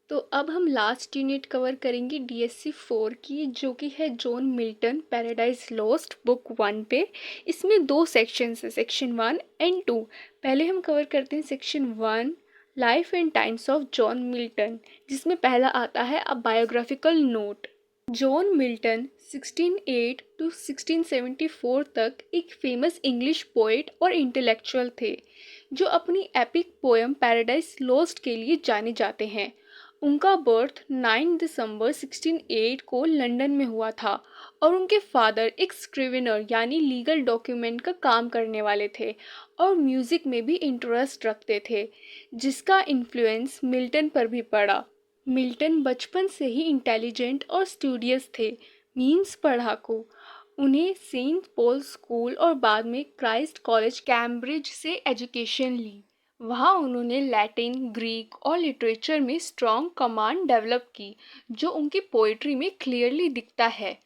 तो अब हम लास्ट यूनिट कवर करेंगे डीएससी 4 की, जो कि है John Milton paradise lost book 1 पे। इसमें दो सेक्शंस है, सेक्शन 1 एंड 2। पहले हम कवर करते हैं section 1, life and times of John Milton, जिसमें पहला आता है a biographical note. John Milton 1608 to 1674 तक एक फेमस इंग्लिश पोएट और इंटेलेक्चुअल थे, जो अपनी एपिक पोएम पैराडाइज लॉस्ट के लिए जाने जाते हैं। उनका बर्थ 9 दिसंबर 1608 को लंदन में हुआ था और उनके फादर एक स्क्रिवेनर यानी लीगल डॉक्यूमेंट का काम करने वाले थे और म्यूज़िक में भी इंटरेस्ट रखते थे, जिसका इन्फ्लुएंस मिल्टन पर भी पड़ा। मिल्टन बचपन से ही इंटेलिजेंट और स्टूडियस थे, मीन्स पढ़ाकू। उन्हें सेंट पॉल स्कूल और बाद में क्राइस्ट कॉलेज कैम्ब्रिज से एजुकेशन ली। वहाँ उन्होंने लैटिन, ग्रीक और लिटरेचर में स्ट्रॉन्ग कमांड डेवलप की, जो उनकी पोइट्री में क्लियरली दिखता है।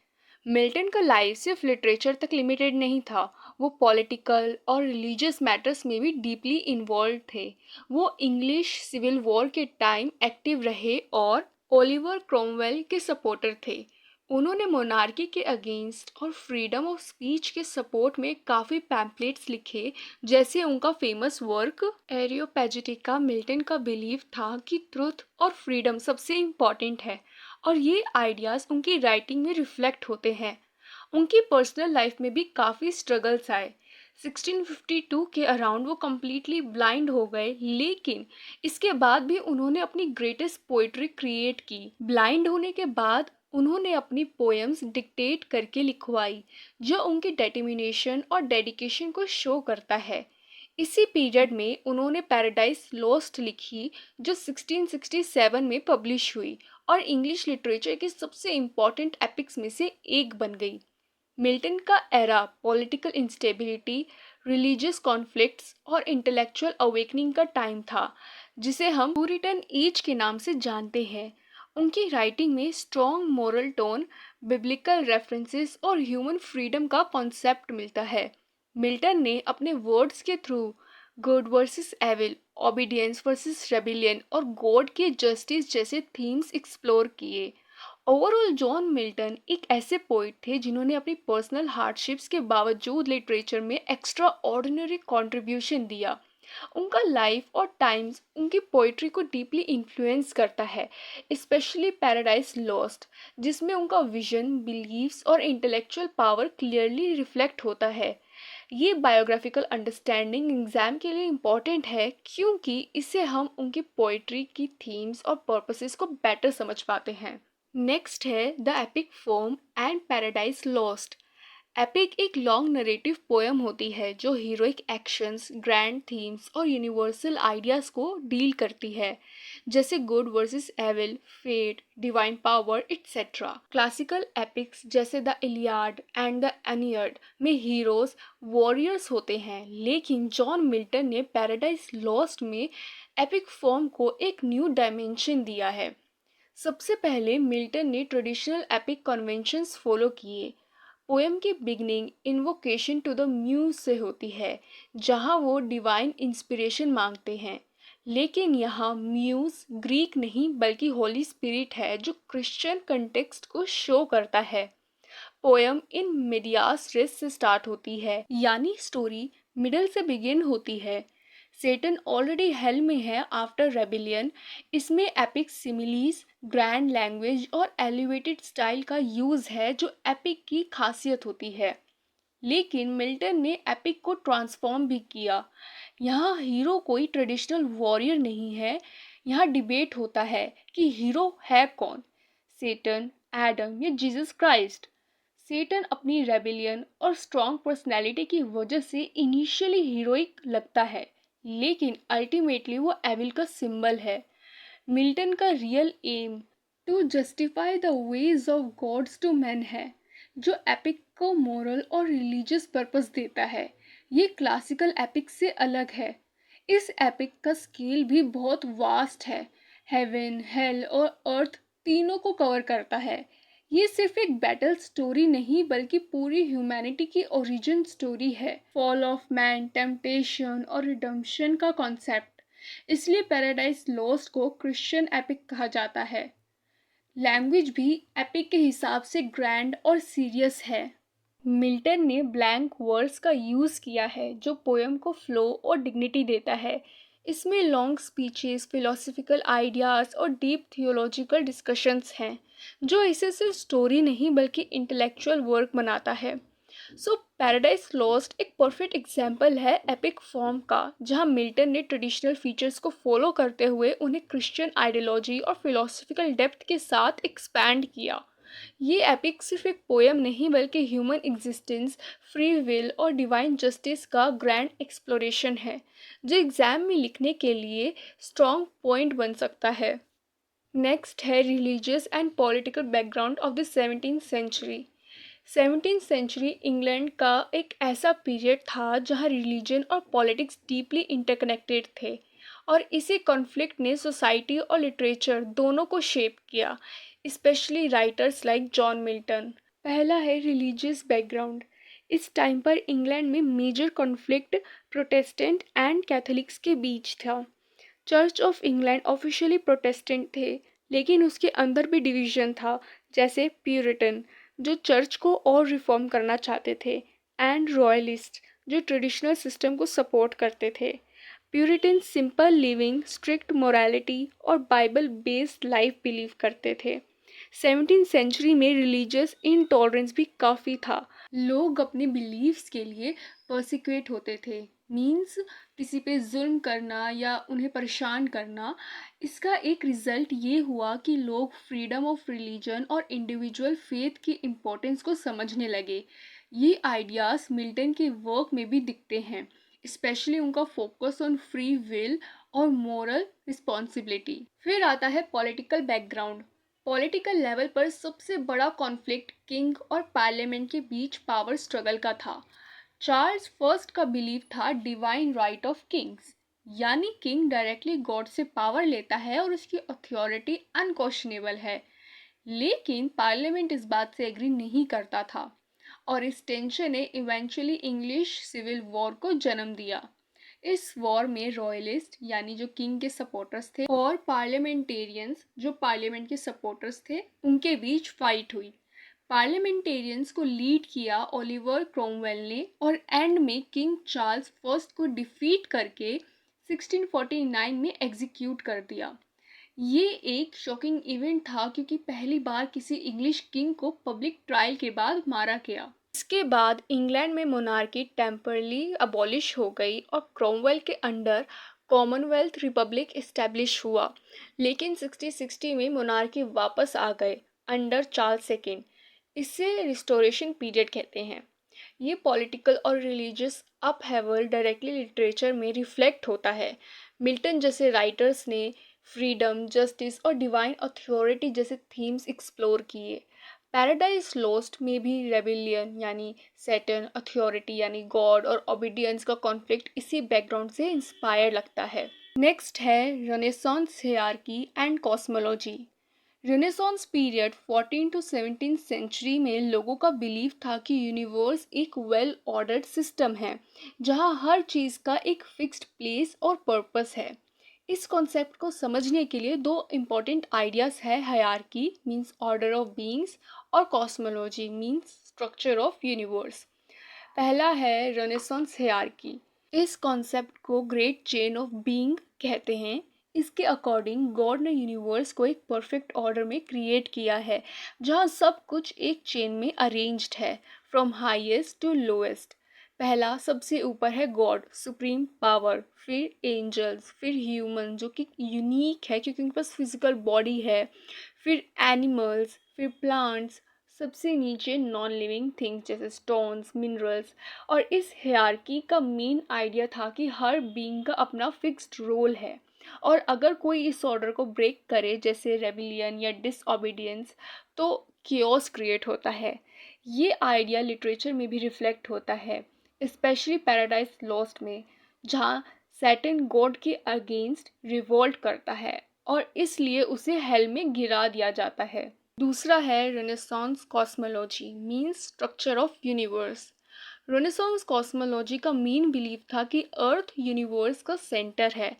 मिल्टन का लाइफ सिर्फ लिटरेचर तक लिमिटेड नहीं था, वो पॉलिटिकल और रिलीजियस मैटर्स में भी डीपली इन्वॉल्व थे। वो इंग्लिश सिविल वॉर के टाइम एक्टिव रहे और ओलिवर क्रोमवेल के सपोर्टर थे। उन्होंने मोनार्की के अगेंस्ट और फ्रीडम ऑफ स्पीच के सपोर्ट में काफ़ी पैम्पलेट्स लिखे, जैसे उनका फेमस वर्क एरियोपैजिटिका। मिल्टन का बिलीव था कि ट्रुथ और फ्रीडम सबसे इम्पॉर्टेंट है और ये आइडियाज़ उनकी राइटिंग में रिफ्लेक्ट होते हैं। उनकी पर्सनल लाइफ में भी काफ़ी स्ट्रगल्स आए। 1652 के अराउंड वो कम्प्लीटली ब्लाइंड हो गए, लेकिन इसके बाद भी उन्होंने अपनी ग्रेटेस्ट पोइट्री क्रिएट की। ब्लाइंड होने के बाद उन्होंने अपनी पोएम्स डिक्टेट करके लिखवाई, जो उनकी डेटर्मिनेशन और डेडिकेशन को शो करता है। इसी पीरियड में उन्होंने पैराडाइज लॉस्ट लिखी, जो 1667 में पब्लिश हुई और इंग्लिश लिटरेचर के सबसे इम्पॉर्टेंट एपिक्स में से एक बन गई। मिल्टन का era political instability, religious conflicts और इंटेलेक्चुअल अवेकनिंग का टाइम था, जिसे हम पूरिटन एज के नाम से जानते हैं। उनकी राइटिंग में strong moral tone, biblical references और ह्यूमन फ्रीडम का कॉन्सेप्ट मिलता है। मिल्टन ने अपने वर्ड्स के through good versus evil, obedience versus rebellion और गॉड के जस्टिस जैसे थीम्स एक्सप्लोर किए। ओवरऑल जॉन मिल्टन एक ऐसे पोइट थे जिन्होंने अपनी पर्सनल हार्डशिप्स के बावजूद लिटरेचर में एक्स्ट्रा ऑर्डिनरी कॉन्ट्रीब्यूशन दिया। उनका लाइफ और टाइम्स उनकी पोइट्री को डीपली इन्फ्लुएंस करता है, स्पेशली पैराडाइज लॉस्ट, जिसमें उनका विजन, बिलीव्स और इंटेलेक्चुअल पावर क्लियरली रिफ्लेक्ट होता है। ये बायोग्राफिकल अंडरस्टैंडिंग एग्जाम के लिए इम्पॉर्टेंट है, क्योंकि इससे हम उनकी पोइट्री की थीम्स और पर्पसेस को बेटर समझ पाते हैं। नेक्स्ट है the epic form and Paradise Lost. Epic एक लॉन्ग नरेटिव पोएम होती है जो हीरोइक एक्शंस, ग्रैंड थीम्स और यूनिवर्सल आइडियाज़ को डील करती है, जैसे good versus evil, fate, divine power etcetera. Classical epics जैसे the Iliad and the Aeneid में हीरोज वॉरियर्स होते हैं, लेकिन जॉन मिल्टन ने पैराडाइज लॉस्ट में एपिक फॉर्म को एक न्यू डायमेंशन दिया है। सबसे पहले मिल्टन ने ट्रेडिशनल एपिक कन्वेंशंस फॉलो किए। पोएम की beginning invocation to the muse से होती है, जहाँ वो डिवाइन इंस्पिरेशन मांगते हैं। लेकिन यहाँ म्यूज ग्रीक नहीं बल्कि होली स्पिरिट है, जो क्रिश्चियन कंटेक्स्ट को शो करता है। पोएम इन मीडियास रेस से स्टार्ट होती है, यानी स्टोरी मिडल से बिगिन होती है। सेटन ऑलरेडी हेल में है आफ्टर रेबिलियन। इसमें एपिक सिमिलीज, ग्रैंड लैंग्वेज और एलिवेटेड स्टाइल का यूज़ है, जो एपिक की खासियत होती है। लेकिन मिल्टन ने एपिक को ट्रांसफॉर्म भी किया। यहाँ हीरो कोई ट्रेडिशनल वॉरियर नहीं है। यहाँ डिबेट होता है कि हीरो है कौन, सेटन, एडम या जीसस क्राइस्ट। सेटन अपनी रेबिलियन और स्ट्रॉन्ग पर्सनैलिटी की वजह से इनिशियली हीरोइक लगता है, लेकिन अल्टीमेटली वो एविल का सिंबल है। मिल्टन का real aim to justify the ways of God's to man है, जो एपिक को मोरल और रिलीजियस पर्पस देता है। ये क्लासिकल एपिक से अलग है। इस एपिक का स्केल भी बहुत वास्ट है, हेवन, हेल और अर्थ तीनों को कवर करता है। ये सिर्फ एक बैटल स्टोरी नहीं बल्कि पूरी ह्यूमैनिटी की ओरिजिन स्टोरी है। फॉल ऑफ मैन, टेम्पटेशन और रिडम्पशन का कॉन्सेप्ट इसलिए पैराडाइज लॉस्ट को क्रिश्चियन एपिक कहा जाता है। लैंग्वेज भी एपिक के हिसाब से ग्रैंड और सीरियस है। मिल्टन ने ब्लैंक वर्ड्स का यूज़ किया है जो पोएम को फ्लो और डिग्निटी देता है। इसमें लॉन्ग स्पीचेस, फिलोसफिकल आइडियाज़ और डीप थियोलॉजिकल डिस्कशंस हैं जो इसे सिर्फ स्टोरी नहीं बल्कि इंटेलेक्चुअल वर्क बनाता है। सो पैराडाइज लॉस्ट एक परफेक्ट एग्जाम्पल है एपिक फॉर्म का, जहाँ मिल्टन ने ट्रेडिशनल फीचर्स को फॉलो करते हुए उन्हें क्रिश्चियन आइडियोलॉजी और फिलोसफिकल डेप्थ के साथ एक्सपैंड किया। ये एपिक सिर्फ एक पोएम नहीं बल्कि ह्यूमन एग्जिस्टेंस, फ्री विल और डिवाइन जस्टिस का ग्रैंड एक्सप्लोरेशन है, जो एग्जाम में लिखने के लिए स्ट्रॉन्ग पॉइंट बन सकता है। नेक्स्ट है religious and political background of the 17th century. 17th century England का एक ऐसा पीरियड था जहाँ रिलीजन और पॉलिटिक्स डीपली इंटरकनेक्टेड थे, और इसी कॉन्फ्लिक्ट ने सोसाइटी और लिटरेचर दोनों को शेप किया, specially writers like John Milton. पहला है रिलीजियस बैकग्राउंड। इस टाइम पर इंग्लैंड में major conflict Protestant and Catholics के बीच था। Church of England officially Protestant थे, लेकिन उसके अंदर भी डिवीजन था, जैसे प्यूरिटन जो चर्च को और रिफॉर्म करना चाहते थे, एंड रॉयलिस्ट जो ट्रेडिशनल सिस्टम को सपोर्ट करते थे। Puritan simple living, strict morality और बाइबल बेस्ड लाइफ बिलीव करते थे। 17th सेंचुरी में रिलीजियस इनटॉलरेंस भी काफ़ी था। लोग अपने बिलीव्स के लिए पर्सिक्यूट होते थे, मीन्स किसी पे जुल्म करना या उन्हें परेशान करना। इसका एक रिज़ल्ट ये हुआ कि लोग फ्रीडम ऑफ रिलीजन और इंडिविजुअल फेथ की इम्पोर्टेंस को समझने लगे। ये आइडियाज़ मिल्टन के वर्क में भी दिखते हैं, स्पेशली उनका फोकस ऑन फ्री विल और मोरल रिस्पॉन्सिबिलिटी। फिर आता है पॉलिटिकल बैकग्राउंड। पॉलिटिकल लेवल पर सबसे बड़ा कॉन्फ्लिक्ट किंग और पार्लियामेंट के बीच पावर स्ट्रगल का था। चार्ल्स फर्स्ट का बिलीव था डिवाइन राइट ऑफ किंग्स, यानी किंग डायरेक्टली गॉड से पावर लेता है और उसकी अथॉरिटी अनक्वेश्चनेबल है। लेकिन पार्लियामेंट इस बात से एग्री नहीं करता था, और इस टेंशन ने इवेंचुअली इंग्लिश सिविल वॉर को जन्म दिया। इस वॉर में रॉयलिस्ट यानी जो किंग के सपोर्टर्स थे और पार्लियामेंटेरियंस जो पार्लियामेंट के सपोर्टर्स थे, उनके बीच फाइट हुई। पार्लियामेंटेरियंस को लीड किया ओलिवर क्रोमवेल ने, और एंड में किंग चार्ल्स फर्स्ट को डिफीट करके 1649 में एग्जीक्यूट कर दिया। ये एक शॉकिंग इवेंट था क्योंकि पहली बार किसी इंग्लिश किंग को पब्लिक ट्रायल के बाद मारा गया। इसके बाद इंग्लैंड में मोनार्की टेम्परली अबॉलिश हो गई और क्रोमवेल के अंडर कॉमनवेल्थ रिपब्लिक इस्टेब्लिश हुआ। लेकिन 1660 में मोनार्की वापस आ गए अंडर चार्ल्स सेकेंड। इसे रिस्टोरेशन पीरियड कहते हैं। ये पॉलिटिकल और रिलीजियस अपहेवल डायरेक्टली लिटरेचर में रिफ्लेक्ट होता है। मिल्टन जैसे राइटर्स ने फ्रीडम, जस्टिस और डिवाइन अथॉरिटी जैसे थीम्स एक्सप्लोर किए। पैराडाइज लॉस्ट में भी रेबिलियन यानी सैटर्न, अथॉरिटी यानी गॉड और ओबीडियंस का कॉन्फ्लिक्ट इसी बैकग्राउंड से इंस्पायर लगता है। नेक्स्ट है Renaissance hierarchy and cosmology. Renaissance period 14 to 17th century में लोगों का बिलीव था कि यूनिवर्स एक वेल ऑर्डर्ड सिस्टम है जहां हर चीज़ का एक फिक्स्ड प्लेस और पर्पस है। इस कॉन्सेप्ट को समझने के लिए दो इम्पॉर्टेंट आइडियाज़ है, hierarchy means order of beings और cosmology means structure of universe. पहला है रेनेसांस हायरार्की। इस कॉन्सेप्ट को ग्रेट चेन ऑफ बीइंग कहते हैं। इसके अकॉर्डिंग गॉड ने यूनिवर्स को एक परफेक्ट ऑर्डर में क्रिएट किया है जहाँ सब कुछ एक चेन में अरेंज्ड है, फ्रॉम हाईएस्ट टू लोएस्ट। पहला सबसे ऊपर है गॉड, सुप्रीम पावर, फिर एंजल्स, फिर ह्यूमन जो कि यूनिक है क्योंकि उनके पास फिजिकल बॉडी है, फिर एनिमल्स, फिर प्लांट्स, सबसे नीचे नॉन लिविंग थिंग्स जैसे स्टोन्स, मिनरल्स। और इस हायरार्की का मेन आइडिया था कि हर बीइंग का अपना फिक्स्ड रोल है, और अगर कोई इस ऑर्डर को ब्रेक करे जैसे रेबिलियन या डिसओबीडियंस तो कियोस क्रिएट होता है। ये आइडिया लिटरेचर में भी रिफ्लेक्ट होता है, स्पेशली पैराडाइज लॉस्ट में, जहाँ सैटर्न गॉड के अगेंस्ट रिवोल्ट करता है और इसलिए उसे हेल में गिरा दिया जाता है। दूसरा है renaissance cosmology means structure of universe. Renaissance cosmology का मेन बिलीव था कि अर्थ यूनिवर्स का सेंटर है।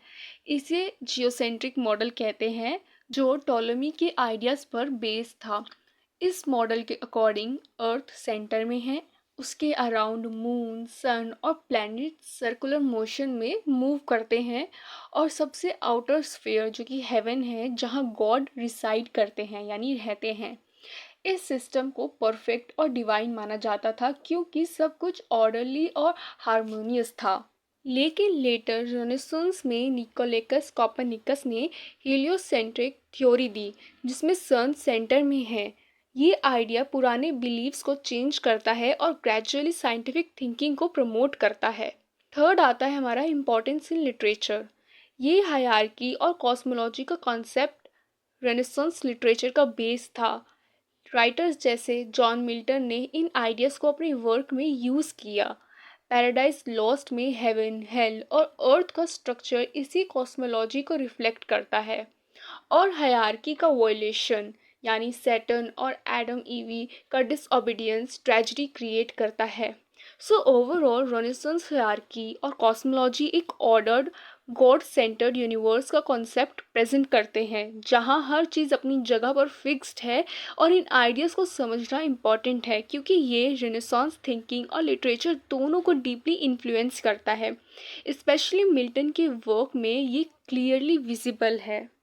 इसे जियोसेंट्रिक मॉडल कहते हैं, जो टॉलेमी के आइडियाज़ पर बेस्ड था। इस मॉडल के अकॉर्डिंग अर्थ सेंटर में है, उसके अराउंड मून, सन और प्लैनेट सर्कुलर मोशन में मूव करते हैं, और सबसे आउटर स्फीयर जो कि हेवन है, जहाँ गॉड रिसाइड करते हैं यानी रहते हैं। इस सिस्टम को परफेक्ट और डिवाइन माना जाता था क्योंकि सब कुछ ऑर्डरली और हार्मोनियस था। लेकिन लेटर रेनेसांस में निकोलस कोपरनिकस ने हीलियोसेंट्रिक थ्योरी दी, जिसमें सन सेंटर में है। ये आइडिया पुराने बिलीव्स को चेंज करता है और ग्रेजुअली साइंटिफिक थिंकिंग को प्रमोट करता है। थर्ड आता है हमारा इम्पोर्टेंस इन लिटरेचर। ये हायरार्की और कॉस्मोलॉजी का कॉन्सेप्ट रेनेसांस लिटरेचर का बेस था। राइटर्स जैसे जॉन मिल्टन ने इन आइडियाज़ को अपने वर्क में यूज़ किया। पैराडाइज लॉस्ट में हेवन, हेल और अर्थ का स्ट्रक्चर इसी कॉस्मोलॉजी को रिफ्लेक्ट करता है। और हायरार्की का वॉयलेशन यानी सैटर्न और एडम ईवी का डिसओबीडियंस ट्रेजेडी क्रिएट करता है। सो ओवरऑल रेनेसांस हायरार्की और कॉस्मोलॉजी एक ऑर्डर्ड गॉड सेंटर्ड यूनिवर्स का कॉन्सेप्ट प्रेजेंट करते हैं, जहां हर चीज़ अपनी जगह पर फिक्स्ड है। और इन आइडियाज़ को समझना इम्पॉर्टेंट है क्योंकि ये रेनेसांस थिंकिंग और लिटरेचर दोनों को डीपली इन्फ्लुएंस करता है। स्पेशली मिल्टन के वर्क में ये क्लियरली विजिबल है।